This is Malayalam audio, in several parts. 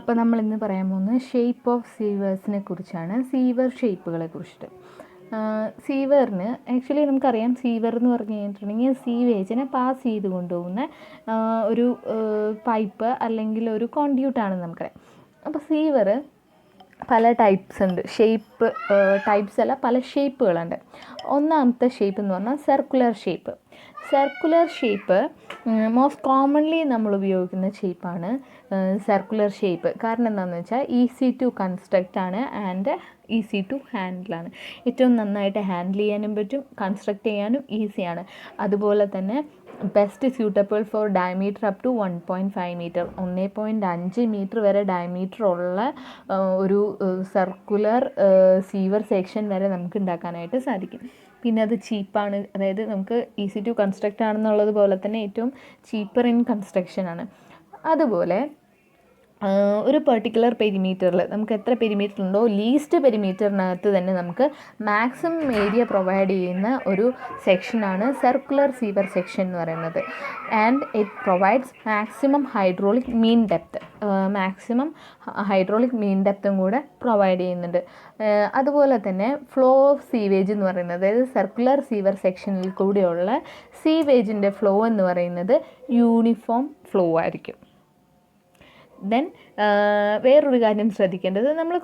അപ്പോൾ നമ്മൾ ഇന്ന് പറയാൻ പോകുന്നത് ഷേപ്പ് ഓഫ് സീവേഴ്സിനെ കുറിച്ചാണ്, സീവർ ഷേപ്പുകളെ കുറിച്ചിട്ട്. സീവറിന് ആക്ച്വലി നമുക്കറിയാം, സീവർ എന്ന് പറഞ്ഞു കഴിഞ്ഞിട്ടുണ്ടെങ്കിൽ സീവേജിനെ പാസ് ചെയ്ത് കൊണ്ടുപോകുന്ന ഒരു പൈപ്പ് അല്ലെങ്കിൽ ഒരു കോൺഡ്യൂട്ടാണെന്ന് നമുക്കറിയാം. അപ്പോൾ സീവർ പല ടൈപ്സ് ഉണ്ട്, ടൈപ്സ് അല്ല, പല ഷേപ്പുകളുണ്ട്. ഒന്നാമത്തെ ഷേപ്പ് എന്ന് പറഞ്ഞാൽ circular shape. Circular shape most commonly നമ്മൾ ഉപയോഗിക്കുന്ന ഷേപ്പാണ് സർക്കുലർ ഷേപ്പ്. കാരണം എന്താണെന്ന് വെച്ചാൽ ഈസി ടു കൺസ്ട്രക്റ്റ് ആണ് ആൻഡ് ഈസി ടു ഹാൻഡിലാണ്. ഏറ്റവും നന്നായിട്ട് ഹാൻഡിൽ ചെയ്യാനും പറ്റും, കൺസ്ട്രക്റ്റ് ചെയ്യാനും ഈസിയാണ്. അതുപോലെ തന്നെ best suitable for diameter up to 1.5 metre, 1.5 metre വരെ ഡയമീറ്റർ ഉള്ള ഒരു സർക്കുലർ സീവർ സെക്ഷൻ വരെ നമുക്ക് ഉണ്ടാക്കാനായിട്ട് സാധിക്കും. പിന്നെ അത് ചീപ്പാണ്, അതായത് നമുക്ക് ഈസി ടു കൺസ്ട്രക്റ്റ് ആണെന്നുള്ളത് പോലെ തന്നെ ഏറ്റവും ചീപ്പർ ഇൻ കൺസ്ട്രക്ഷൻ ആണ്. അതുപോലെ ഒരു പെർട്ടിക്കുലർ പെരിമീറ്ററിൽ നമുക്ക് എത്ര പെരിമീറ്റർ ഉണ്ടോ, ലീസ്റ്റ് പെരിമീറ്ററിനകത്ത് തന്നെ നമുക്ക് മാക്സിമം ഏരിയ പ്രൊവൈഡ് ചെയ്യുന്ന ഒരു സെക്ഷനാണ് സർക്കുലർ സീവർ സെക്ഷൻ എന്ന് പറയുന്നത്. And it provides maximum hydraulic mean depth, maximum hydraulic mean ഡെപ്തും കൂടെ പ്രൊവൈഡ് ചെയ്യുന്നുണ്ട്. അതുപോലെ തന്നെ ഫ്ലോ ഓഫ് സീവേജ് എന്ന് പറയുന്നത്, അതായത് സർക്കുലർ സീവർ സെക്ഷനിൽ കൂടെയുള്ള സീവേജിൻ്റെ ഫ്ലോ എന്ന് പറയുന്നത് യൂണിഫോം ഫ്ലോ ആയിരിക്കും. ദെൻ വേറൊരു കാര്യം ശ്രദ്ധിക്കേണ്ടത്, നമ്മൾ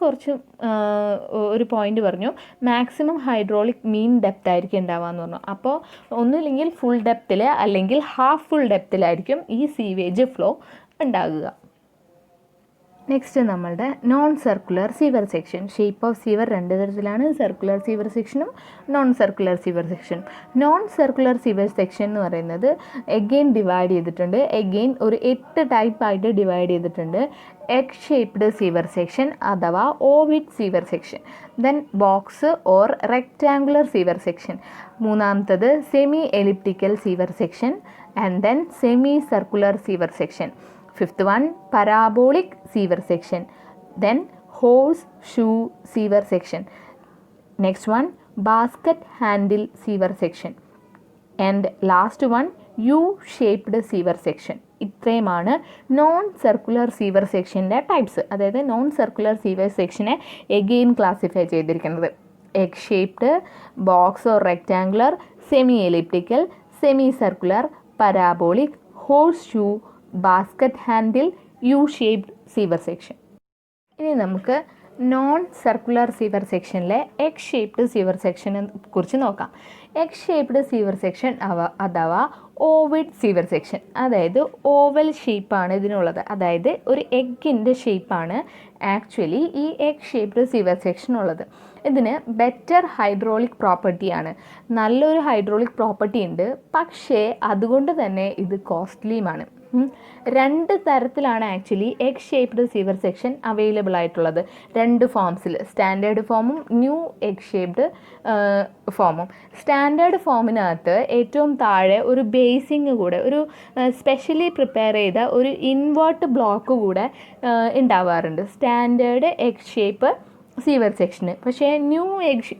ഒരു പോയിന്റ് പറഞ്ഞു, മാക്സിമം ഹൈഡ്രോളിക് മീൻ ഡെപ്ത് ആയിരിക്കും ഉണ്ടാവുകയെന്ന് പറഞ്ഞു. അപ്പോൾ ഒന്നുമില്ലെങ്കിൽ ഫുൾ ഡെപ്തിൽ അല്ലെങ്കിൽ ഹാഫ് ഫുൾ ഡെപ്തിലായിരിക്കും ഈ സീവേജ് ഫ്ലോ ഉണ്ടാകുക. നെക്സ്റ്റ് നമ്മളുടെ non circular sewer section. Shape of sewer രണ്ട് തരത്തിലാണ്, സർക്കുലർ സീവർ സെക്ഷനും non circular sewer section. Non circular sewer section എന്ന് പറയുന്നത് എഗെയിൻ ഡിവൈഡ് ചെയ്തിട്ടുണ്ട്. എഗെയിൻ ഒരു 8 ടൈപ്പായിട്ട് ഡിവൈഡ് ചെയ്തിട്ടുണ്ട്. എഗ് ഷേപ്ഡ് സീവർ സെക്ഷൻ അഥവാ ovoid sewer section, then box or rectangular sewer section, മൂന്നാമത്തത് semi elliptical sewer section and then semi circular sewer section. Fifth one, parabolic sewer section, then horseshoe sewer section. Next one, basket handle sewer section, and last one, U-shaped sewer section. ഇത്രയുമാണ് നോൺ സർക്കുലർ സീവർ സെക്ഷൻ്റെ ടൈപ്സ്. അതായത് നോൺ സർക്കുലർ സീവർ സെക്ഷനെ എഗെയിൻ ക്ലാസിഫൈ ചെയ്തിരിക്കുന്നത് egg shaped, box or rectangular, semi elliptical, semi circular, parabolic, horseshoe, basket handle, U shaped sewer section. ഇനി നമുക്ക് നോൺ സർക്കുലർ സീവർ സെക്ഷനിലെ എഗ് ഷേപ്ഡ് സീവർ സെക്ഷനെ കുറിച്ച് നോക്കാം. എഗ് ഷേപ്ഡ് സീവർ സെക്ഷൻ അഥവാ ഓവിഡ് സീവർ സെക്ഷൻ, അതായത് ഓവൽ ഷേപ്പാണ് ഇതിനുള്ളത്. അതായത് ഒരു എഗ്ഗിൻ്റെ ഷേപ്പാണ് ആക്ച്വലി ഈ എഗ് ഷേപ്ഡ് സീവർ സെക്ഷൻ ഉള്ളത്. ഇതിന് ബെറ്റർ ഹൈഡ്രോളിക് പ്രോപ്പർട്ടിയാണ്, നല്ലൊരു ഹൈഡ്രോളിക് പ്രോപ്പർട്ടി ഉണ്ട്. പക്ഷേ അതുകൊണ്ട് തന്നെ ഇത് കോസ്റ്റ്ലിയുമാണ്. രണ്ട് തരത്തിലാണ് actually egg shaped sewer section available ആയിട്ടുള്ളത്, രണ്ട് ഫോംസിൽ, സ്റ്റാൻഡേർഡ് ഫോമും ന്യൂ എഗ് ഷേപ്ഡ് ഫോമും. സ്റ്റാൻഡേർഡ് ഫോമിനകത്ത് ഏറ്റവും താഴെ ഒരു ബേസിങ് കൂടെ, ഒരു സ്പെഷ്യലി പ്രിപ്പയർ ചെയ്ത ഒരു ഇൻവേർട്ട് ബ്ലോക്ക് കൂടെ ഉണ്ടാവാറുണ്ട് സ്റ്റാൻഡേർഡ് എഗ് ഷേപ്പ് സീവർ സെക്ഷന്. പക്ഷേ ന്യൂ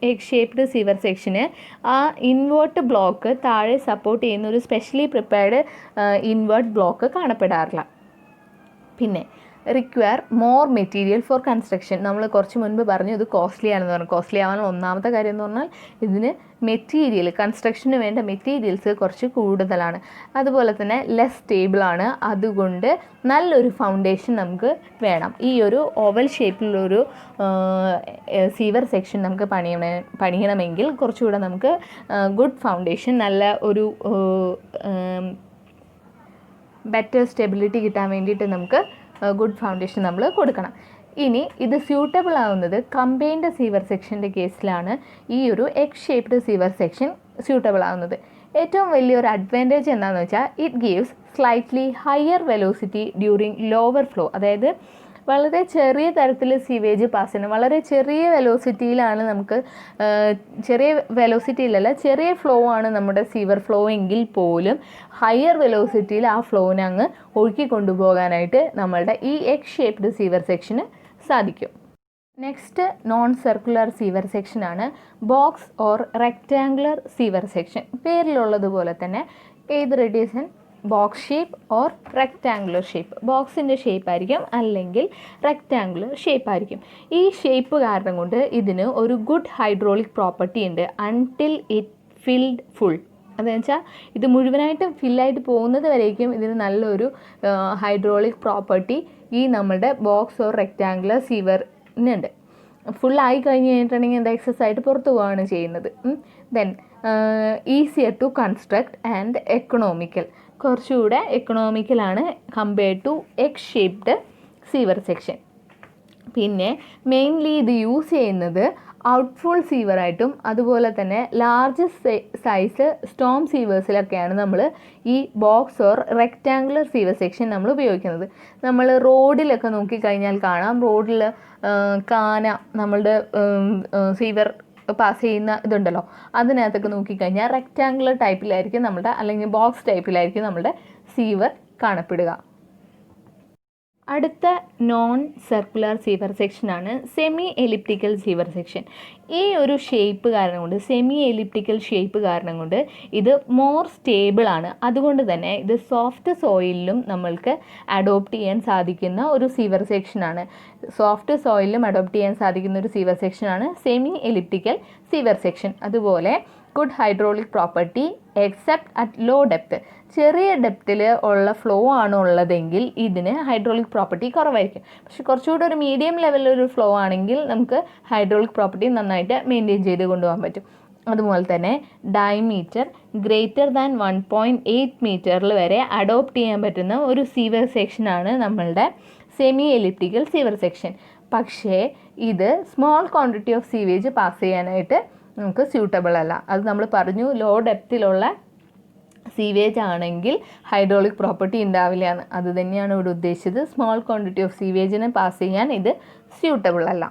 എഗ് ഷേപ്ഡ് സീവർ സെക്ഷന് ആ ഇൻവേർട്ട് ബ്ലോക്ക് താഴെ സപ്പോർട്ട് ചെയ്യുന്ന ഒരു സ്പെഷ്യലി പ്രിപ്പയർഡ് ഇൻവേർട്ട് ബ്ലോക്ക് കാണപ്പെടാറില്ല. പിന്നെ require more material for construction. നമ്മൾ കുറച്ച് മുൻപ് പറഞ്ഞു ഇത് കോസ്റ്റ്ലി ആണെന്ന് പറഞ്ഞു. കോസ്റ്റ്ലി ആവാനുള്ള ഒന്നാമത്തെ കാര്യം എന്ന് പറഞ്ഞാൽ ഇതിന് മെറ്റീരിയൽ, കൺസ്ട്രക്ഷന് വേണ്ട മെറ്റീരിയൽസ് കുറച്ച് കൂടുതലാണ്. അതുപോലെ തന്നെ ലെസ് സ്റ്റേബിളാണ്. അതുകൊണ്ട് നല്ലൊരു ഫൗണ്ടേഷൻ നമുക്ക് വേണം. ഈ ഒരു ഓവൽ ഷേപ്പിലൊരു സീവർ സെക്ഷൻ നമുക്ക് പണിയണമെങ്കിൽ കുറച്ചുകൂടെ നമുക്ക് ഗുഡ് ഫൗണ്ടേഷൻ, നല്ല ഒരു ബെറ്റർ സ്റ്റെബിലിറ്റി കിട്ടാൻ വേണ്ടിയിട്ട് നമുക്ക് ഗുഡ് ഫൗണ്ടേഷൻ നമ്മൾ കൊടുക്കണം. ഇനി ഇത് സ്യൂട്ടബിൾ ആവുന്നത് കമ്പൈൻഡ് സീവർ സെക്ഷൻ്റെ കേസിലാണ് ഈ ഒരു egg shaped sewer section suitable ആവുന്നത്. ഏറ്റവും വലിയൊരു അഡ്വാൻറ്റേജ് എന്താണെന്ന് വെച്ചാൽ it gives slightly higher velocity during lower flow. അതായത് വളരെ ചെറിയ തരത്തിൽ സീവേജ് പാസ് ചെയ്യണം, വളരെ ചെറിയ വെലോസിറ്റിയിലാണ് നമുക്ക്, ചെറിയ വെലോസിറ്റിയിലല്ല, ചെറിയ ഫ്ലോ ആണ് നമ്മുടെ സീവർ ഫ്ലോ എങ്കിൽ പോലും ഹയർ വെലോസിറ്റിയിൽ ആ ഫ്ലോനെ അങ്ങ് ഒഴുക്കി കൊണ്ടുപോകാനായിട്ട് നമ്മളുടെ ഈ എഗ് ഷേപ്ഡ് സീവർ സെക്ഷന് സാധിക്കും. നെക്സ്റ്റ് നോൺ സർക്കുലർ സീവർ സെക്ഷനാണ് box or rectangular sewer section. പേരിലുള്ളതുപോലെ തന്നെ ഏത് radius box shape or rectangular shape. ബോക്സിൻ്റെ ഷേപ്പ് ആയിരിക്കും അല്ലെങ്കിൽ റെക്റ്റാങ്കുലർ ഷേപ്പ് ആയിരിക്കും. ഈ ഷേപ്പ് കാരണം കൊണ്ട് ഇതിന് ഒരു ഗുഡ് ഹൈഡ്രോളിക് പ്രോപ്പർട്ടി ഉണ്ട് അൺടിൽ ഇറ്റ് ഫിൽഡ് ഫുൾ. അതെന്ന് വെച്ചാൽ ഇത് മുഴുവനായിട്ടും ഫില്ലായിട്ട് പോകുന്നത് വരേക്കും ഇതിന് നല്ലൊരു ഹൈഡ്രോളിക് പ്രോപ്പർട്ടി ഈ നമ്മുടെ ബോക്സ് ഓർ റെക്റ്റാങ്കുലർ സീവറിനുണ്ട്. ഫുള്ളായി കഴിഞ്ഞ് കഴിഞ്ഞിട്ടുണ്ടെങ്കിൽ എന്താ എക്സസ് ആയിട്ട് പുറത്തു പോവുകയാണ് ചെയ്യുന്നത്. Then easier to construct and economical. കുറച്ചുകൂടെ എക്കണോമിക്കലാണ് compared to egg shaped sewer section. പിന്നെ മെയിൻലി ഇത് യൂസ് ചെയ്യുന്നത് ഔട്ട്ഫോൾ സീവറായിട്ടും അതുപോലെ തന്നെ ലാർജ് സൈസ് സ്റ്റോം സീവേഴ്സിലൊക്കെയാണ് നമ്മൾ ഈ box or rectangular sewer section നമ്മൾ ഉപയോഗിക്കുന്നത്. നമ്മൾ റോഡിലൊക്കെ നോക്കിക്കഴിഞ്ഞാൽ കാണാം, റോഡിൽ കാന നമ്മളുടെ സീവർ പാസ് ചെയ്യുന്ന ഇതുണ്ടല്ലോ, അതിനകത്തൊക്കെ നോക്കിക്കഴിഞ്ഞാൽ റെക്റ്റാങ്കുലർ ടൈപ്പിലായിരിക്കും നമ്മുടെ, അല്ലെങ്കിൽ ബോക്സ് ടൈപ്പിലായിരിക്കും നമ്മുടെ സീവർ കാണപ്പെടുക. അടുത്ത നോൺ സർക്കുലർ സീവർ സെക്ഷനാണ് സെമി എലിപ്റ്റിക്കൽ സീവർ സെക്ഷൻ. ഈ ഒരു ഷേപ്പ് കാരണം കൊണ്ട്, സെമി എലിപ്റ്റിക്കൽ ഷേപ്പ് കാരണം കൊണ്ട് ഇത് മോർ സ്റ്റേബിളാണ്. അതുകൊണ്ട് തന്നെ ഇത് സോഫ്റ്റ് സോയിലിലും നമ്മൾക്ക് അഡോപ്റ്റ് ചെയ്യാൻ സാധിക്കുന്ന ഒരു സീവർ സെക്ഷനാണ്. സോഫ്റ്റ് സോയിലിലും അഡോപ്റ്റ് ചെയ്യാൻ സാധിക്കുന്ന ഒരു സീവർ സെക്ഷനാണ് സെമി എലിപ്റ്റിക്കൽ സീവർ സെക്ഷൻ. അതുപോലെ good hydraulic property except at low depth. ചെറിയ ഡെപ്തിൽ ഉള്ള ഫ്ലോ ആണ് ഉള്ളതെങ്കിൽ ഇതിന് ഹൈഡ്രോളിക് പ്രോപ്പർട്ടി കുറവായിരിക്കും. പക്ഷെ കുറച്ചുകൂടി ഒരു മീഡിയം ലെവലിലൊരു ഫ്ലോ ആണെങ്കിൽ നമുക്ക് ഹൈഡ്രോളിക് പ്രോപ്പർട്ടി നന്നായിട്ട് മെയിൻറ്റെയിൻ ചെയ്ത് കൊണ്ടുപോകാൻ പറ്റും. അതുപോലെ തന്നെ ഡയമീറ്റർ ഗ്രേറ്റർ ദാൻ 1.8 മീറ്ററിൽ വരെ അഡോപ്റ്റ് ചെയ്യാൻ പറ്റുന്ന ഒരു സീവർ സെക്ഷനാണ് നമ്മളുടെ സെമി എലിപ്റ്റിക്കൽ സീവർ സെക്ഷൻ. പക്ഷേ ഇത് small quantity of sewage pass ചെയ്യാനായിട്ട് നമുക്ക് സ്യൂട്ടബിൾ അല്ല. അത് നമ്മൾ പറഞ്ഞു, ലോ ഡെപ്തിലുള്ള സീവേജ് ആണെങ്കിൽ ഹൈഡ്രോളിക് പ്രോപ്പർട്ടി ഉണ്ടാവില്ല എന്ന്. അത് തന്നെയാണ് ഇവിടെ ഉദ്ദേശിച്ചത്. സ്മോൾ ക്വാണ്ടിറ്റി ഓഫ് സീവേജിനെ പാസ് ചെയ്യാൻ ഇത് സ്യൂട്ടബിൾ അല്ല.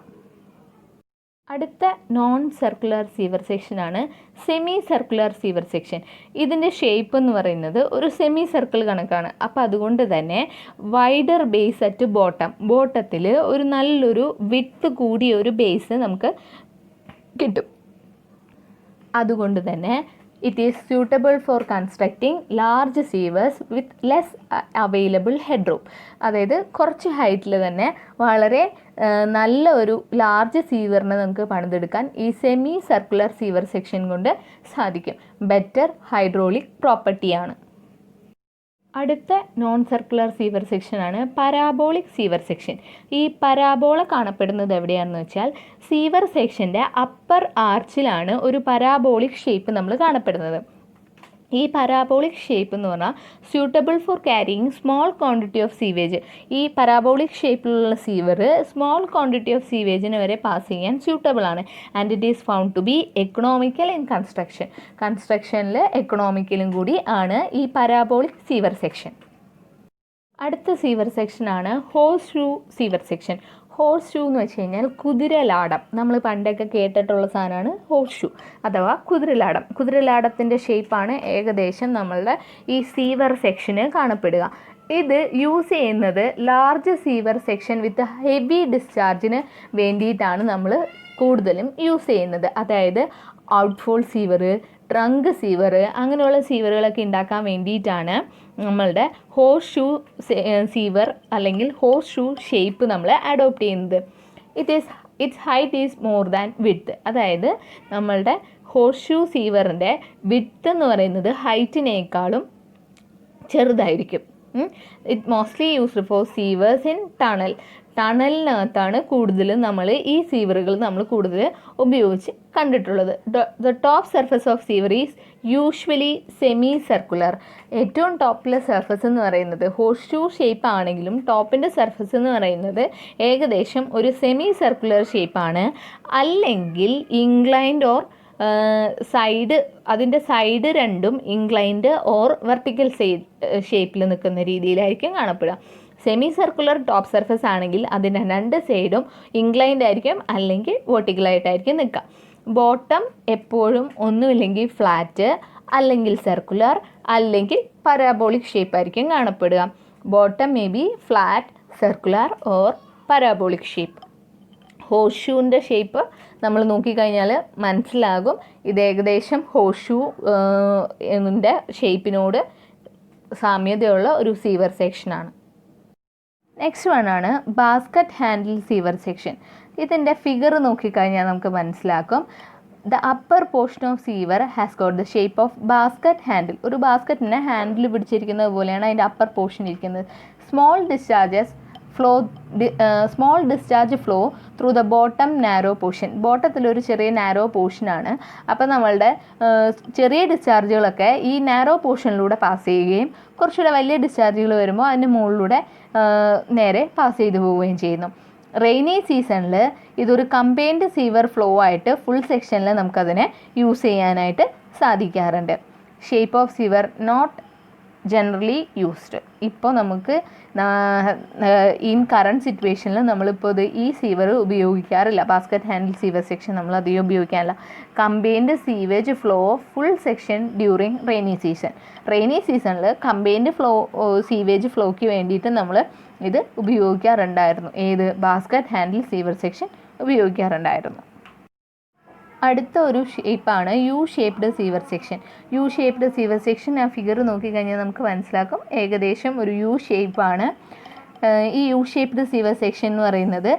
അടുത്ത നോൺ സർക്കുലർ സീവർ സെക്ഷനാണ് സെമി സർക്കുലർ സീവർ സെക്ഷൻ. ഇതിൻ്റെ ഷേപ്പ് എന്ന് പറയുന്നത് ഒരു സെമി സർക്കിൾ കണക്കാണ്. അപ്പോൾ അതുകൊണ്ട് തന്നെ വൈഡർ ബേസ് അറ്റ് ബോട്ടത്തിൽ ഒരു നല്ലൊരു വിഡ്ത്ത് കൂടിയ ഒരു ബേസ് നമുക്ക് കിട്ടും. അതുകൊണ്ട് തന്നെ it is suitable for constructing large സീവേഴ്സ് with less available headroom. അതായത് കുറച്ച് ഹൈറ്റിൽ തന്നെ വളരെ നല്ല ഒരു ലാർജ് സീവറിനെ നമുക്ക് പണിതെടുക്കാൻ ഈ സെമി സർക്കുലർ സീവർ സെക്ഷൻ കൊണ്ട് സാധിക്കും. ബെറ്റർ ഹൈഡ്രോളിക് പ്രോപ്പർട്ടിയാണ്. അടുത്ത നോൺ സർക്കുലർ സീവർ സെക്ഷനാണ് പരാബോളിക് സീവർ സെക്ഷൻ. ഈ പരാബോള കാണപ്പെടുന്നത് എവിടെയാണെന്ന് വെച്ചാൽ സീവർ സെക്ഷൻ്റെ അപ്പർ ആർച്ചിലാണ് ഒരു പരാബോളിക് ഷേപ്പ് നമ്മൾ കാണപ്പെടുന്നത്. ഈ പരാബോളിക് ഷേപ്പ് എന്ന് പറഞ്ഞാൽ suitable for carrying small quantity of sewage. ഈ പരാബോളിക് ഷേപ്പിലുള്ള സീവർ സ്മോൾ ക്വാണ്ടിറ്റി ഓഫ് സീവേജിന് വരെ പാസ് ചെയ്യാൻ സ്യൂട്ടബിൾ ആണ്. And it is found to be economical in കൺസ്ട്രക്ഷനിൽ എക്കണോമിക്കലും കൂടി ആണ് ഈ പരാബോളിക് സീവർ സെക്ഷൻ. അടുത്ത സീവർ സെക്ഷനാണ് horseshoe sewer section. Horseshoe എന്ന് വെച്ച് കഴിഞ്ഞാൽ കുതിരലാടം. നമ്മൾ പണ്ടൊക്കെ കേട്ടിട്ടുള്ള സാധനമാണ് ഹോഴ്സ് ഷൂ അഥവാ കുതിരലാടം. കുതിരലാടത്തിൻ്റെ ഷേപ്പാണ് ഏകദേശം നമ്മളുടെ ഈ സീവർ സെക്ഷന് കാണപ്പെടുക. ഇത് യൂസ് ചെയ്യുന്നത് large sewer section with heavy ഡിസ്ചാർജിന് വേണ്ടിയിട്ടാണ് നമ്മൾ കൂടുതലും യൂസ് ചെയ്യുന്നത്. അതായത് ഔട്ട്ഫോൾ സീവർ, ട്രങ്ക് സീവർ, അങ്ങനെയുള്ള സീവറുകളൊക്കെ ഉണ്ടാക്കാൻ വേണ്ടിയിട്ടാണ് നമ്മളുടെ ഹോഴ്സ് ഷൂ സീവർ അല്ലെങ്കിൽ ഹോഴ്സ് ഷൂ ഷേപ്പ് നമ്മൾ അഡോപ്റ്റ് ചെയ്യുന്നത്. It's height is more than width. അതായത് നമ്മളുടെ ഹോഴ്സ് ഷൂ സീവറിൻ്റെ വിഡ്ത്ത് എന്ന് പറയുന്നത് ഹൈറ്റിനേക്കാളും ചെറുതായിരിക്കും. It mostly used for sewers in ടണലിനകത്താണ് കൂടുതലും നമ്മൾ ഈ സീവറുകൾ നമ്മൾ കൂടുതൽ ഉപയോഗിച്ച് കണ്ടിട്ടുള്ളത്. The top surface of sewer is usually semi circular. ഏറ്റവും ടോപ്പിലെ സർഫസ് എന്ന് പറയുന്നത് ഹോഴ്സ് ഷൂ ഷേപ്പ് ആണെങ്കിലും ടോപ്പിൻ്റെ സർഫസ് എന്ന് പറയുന്നത് ഏകദേശം ഒരു സെമി സർക്കുലർ ഷേപ്പാണ്. അല്ലെങ്കിൽ ഇൻക്ലൈൻഡ് ഓർ അതിൻ്റെ സൈഡ് രണ്ടും ഇൻക്ലൈൻഡ് ഓർ വെർട്ടിക്കൽ ഷേപ്പിൽ നിൽക്കുന്ന രീതിയിലായിരിക്കും കാണപ്പെടുക. സെമി സർക്കുലർ ടോപ്പ് സർഫസ് ആണെങ്കിൽ അതിൻ്റെ രണ്ട് സൈഡും ഇൻക്ലൈൻഡ് ആയിരിക്കും അല്ലെങ്കിൽ വെർട്ടിക്കലായിട്ടായിരിക്കും നിൽക്കുക. ബോട്ടം എപ്പോഴും ഒന്നുമില്ലെങ്കിൽ ഫ്ലാറ്റ്, അല്ലെങ്കിൽ സർക്കുലർ, അല്ലെങ്കിൽ പരാബോളിക് ഷേപ്പ് ആയിരിക്കും കാണപ്പെടുക. Bottom may be flat, circular or parabolic shape. ഹോഴ്സ് ഷൂവിൻ്റെ ഷേപ്പ് നമ്മൾ നോക്കിക്കഴിഞ്ഞാൽ മനസ്സിലാകും. ഇത് ഏകദേശം ഹോഴ്സ് ഷൂ ഷേപ്പിനോട് സാമ്യതയുള്ള ഒരു സീവർ സെക്ഷനാണ്. നെക്സ്റ്റ് വൺ ആണ് ബാസ്ക്കറ്റ് ഹാൻഡിൽ സീവർ സെക്ഷൻ. ഇതിൻ്റെ ഫിഗർ നോക്കിക്കഴിഞ്ഞാൽ നമുക്ക് മനസ്സിലാക്കും. The upper portion of sewer has got the shape of basket handle. ഒരു ബാസ്ക്കറ്റിനെ ഹാൻഡിൽ പിടിച്ചിരിക്കുന്നത് പോലെയാണ് അതിൻ്റെ അപ്പർ പോർഷൻ ഇരിക്കുന്നത്. Small discharge flow through the bottom narrow portion. ബോട്ടത്തിലൊരു ചെറിയ നാരോ പോർഷനാണ്. അപ്പോൾ നമ്മളുടെ ചെറിയ ഡിസ്ചാർജുകളൊക്കെ ഈ നാരോ പോർഷനിലൂടെ പാസ് ചെയ്യുകയും കുറച്ചുകൂടെ വലിയ ഡിസ്ചാർജുകൾ വരുമ്പോൾ അതിൻ്റെ മുകളിലൂടെ നേരെ പാസ് ചെയ്തു പോവുകയും ചെയ്യുന്നു. റെയിനി സീസണിൽ ഇതൊരു കമ്പൈൻഡ് സീവർ ഫ്ലോ ആയിട്ട് ഫുൾ സെക്ഷനിൽ നമുക്കതിനെ യൂസ് ചെയ്യാനായിട്ട് സാധിക്കാറുണ്ട്. Shape of sewer not generally used. ഇപ്പോൾ നമുക്ക് ഇൻ കറണ്ട് സിറ്റുവേഷനിൽ നമ്മളിപ്പോൾ ഈ സീവർ ഉപയോഗിക്കാറില്ല. ബാസ്ക്കറ്റ് ഹാൻഡിൽ സീവർ സെക്ഷൻ നമ്മൾ അധികം ഉപയോഗിക്കാറില്ല. Combined sewage flow full section during rainy season. Rainy സീസണിൽ കമ്പൈൻഡ് സീവേജ് ഫ്ലോയ്ക്ക് വേണ്ടിയിട്ട് നമ്മൾ ഇത് ഉപയോഗിക്കാറുണ്ടായിരുന്നു. ഏത് ബാസ്ക്കറ്റ് ഹാൻഡിൽ സീവർ സെക്ഷൻ ഉപയോഗിക്കാറുണ്ടായിരുന്നു. അടുത്ത ഒരു ഷേപ്പാണ് U shaped sewer section. U shaped sewer section ആ ഫിഗർ നോക്കിക്കഴിഞ്ഞാൽ നമുക്ക് മനസ്സിലാക്കും ഏകദേശം ഒരു യു ഷേപ്പാണ്. ഈ യു ഷേപ്ഡ് സീവർ സെക്ഷൻ എന്ന് പറയുന്നത്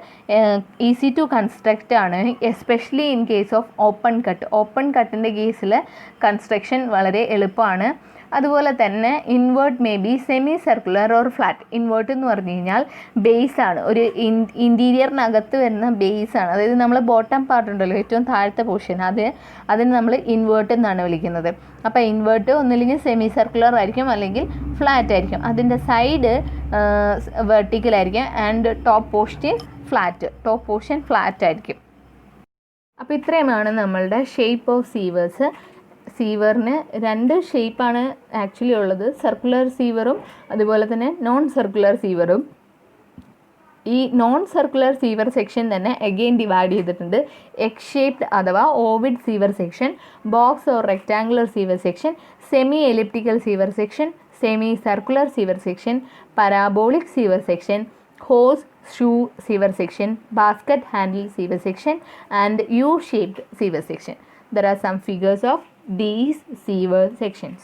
ഈസി ടു കൺസ്ട്രക്റ്റ് ആണ്, especially in case of open cut. Open കട്ടിൻ്റെ കേസിൽ കൺസ്ട്രക്ഷൻ വളരെ എളുപ്പമാണ്. അതുപോലെ തന്നെ invert may be semi circular or flat. Invert എന്ന് പറഞ്ഞു കഴിഞ്ഞാൽ ബേസാണ്, ഒരു ഇൻറ്റീരിയറിനകത്ത് വരുന്ന ബേസാണ്. അതായത് നമ്മൾ ബോട്ടം പാർട്ട് ഉണ്ടല്ലോ, ഏറ്റവും താഴത്തെ പോർഷൻ, അതിന് നമ്മൾ ഇൻവേർട്ട് എന്നാണ് വിളിക്കുന്നത്. അപ്പോൾ ഇൻവേർട്ട് ഒന്നില്ലെങ്കിൽ സെമി സർക്കുലർ ആയിരിക്കും അല്ലെങ്കിൽ ഫ്ലാറ്റ് ആയിരിക്കും. അതിൻ്റെ സൈഡ് വെർട്ടിക്കലായിരിക്കും ആൻഡ് ടോപ്പ് പോർഷൻ ഫ്ലാറ്റ് ആയിരിക്കും. അപ്പോൾ ഇത്രയുമാണ് നമ്മളുടെ ഷേപ്പ് ഓഫ് സീവേഴ്സ്. സീവറിന് രണ്ട് ഷേപ്പാണ് ആക്ച്വലി ഉള്ളത്, സർക്കുലർ സീവറും അതുപോലെ തന്നെ നോൺ സർക്കുലർ സീവറും. ഈ നോൺ സർക്കുലർ സീവർ സെക്ഷൻ തന്നെ അഗെയിൻ ഡിവൈഡ് ചെയ്തിട്ടുണ്ട്. എക്സ് ഷേപ്ഡ് അഥവാ ovoid sewer section, box or rectangular sewer section, semi elliptical sewer section, semi circular sewer section, parabolic sewer section, hose shoe siever section, basket handle siever section and U-shaped siever section. There are some figures of these siever sections.